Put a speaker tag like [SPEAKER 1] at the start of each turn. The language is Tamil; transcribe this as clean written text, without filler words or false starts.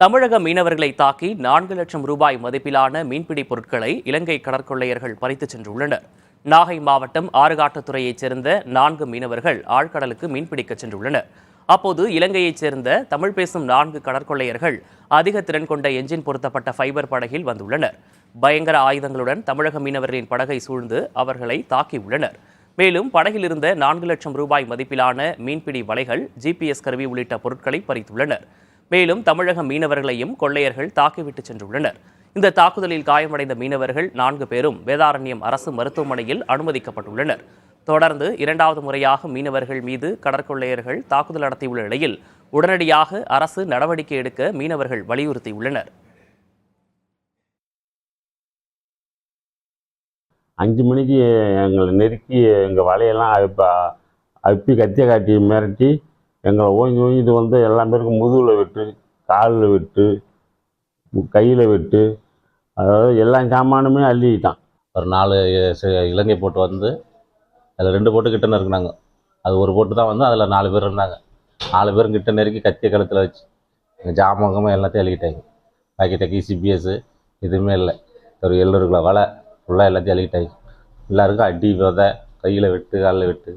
[SPEAKER 1] தமிழக மீனவர்களை தாக்கி 4,00,000 ரூபாய் மதிப்பிலான மீன்பிடி பொருட்களை இலங்கை கடற்கொள்ளையர்கள் பறித்துச் சென்றுள்ளனர். நாகை மாவட்டம் ஆறுகாட்டுத்துறையைச் சேர்ந்த 4 மீனவர்கள் ஆழ்கடலுக்கு மீன்பிடிக்கச் சென்றுள்ளனர். அப்போது இலங்கையைச் சேர்ந்த தமிழ் பேசும் 4 கடற்கொள்ளையர்கள் அதிக திறன் கொண்ட எஞ்சின் பொருத்தப்பட்ட ஃபைபர் படகில் வந்துள்ளனர். பயங்கர ஆயுதங்களுடன் தமிழக மீனவர்களின் படகை சூழ்ந்து அவர்களை தாக்கியுள்ளனர். மேலும் படகில் இருந்த 4,00,000 ரூபாய் மதிப்பிலான மீன்பிடி வலைகள், GPS கருவி உள்ளிட்ட பொருட்களை பறித்துள்ளனர். மேலும் தமிழக மீனவர்களையும் கொள்ளையர்கள் தாக்கிவிட்டு சென்றுள்ளனர். இந்த தாக்குதலில் காயமடைந்த மீனவர்கள் 4 பேரும் வேதாரண்யம் அரசு மருத்துவமனையில் அனுமதிக்கப்பட்டுள்ளனர். தொடர்ந்து 2வது முறையாக மீனவர்கள் மீது கடற்கொள்ளையர்கள் தாக்குதல் நடத்தியுள்ள நிலையில் உடனடியாக அரசு நடவடிக்கை எடுக்க மீனவர்கள் வலியுறுத்தியுள்ளனர்.
[SPEAKER 2] 5 மணிக்கு எங்களை நெருக்கி எங்கள் வலையெல்லாம் அப்பி கத்தியை காட்டி மிரட்டி எங்களை ஓங்கிட்டு வந்து எல்லா பேருக்கும் முதுகில் வெட்டு, காலில் வெட்டு, கையில் வெட்டு, அதாவது எல்லா சாமானுமே அள்ளிக்கிட்டான்.
[SPEAKER 3] ஒரு 4 இலங்கை போட்டு வந்து அதில் 2 போட்டு கிட்ட நெருக்குனாங்க. அது ஒரு போட்டு தான் வந்து அதில் 4 பேர் இருந்தாங்க. 4 பேரும் கிட்ட நெருக்கி கத்திய கழுத்தில் வச்சு எங்கள் ஜாமகமாக எல்லாத்தையும் அள்ளிக்கிட்டாங்க. பாக்கெட்டை சிபிஎஸ் எதுவுமே இல்லை. ஒரு 700 கிலோ வலை ஃபுல்லாக எல்லாத்தையும் அள்ளிக்கிட்டாங்க. எல்லாருக்கும் அடி, விதை, கையில் வெட்டு, காலில் வெட்டு.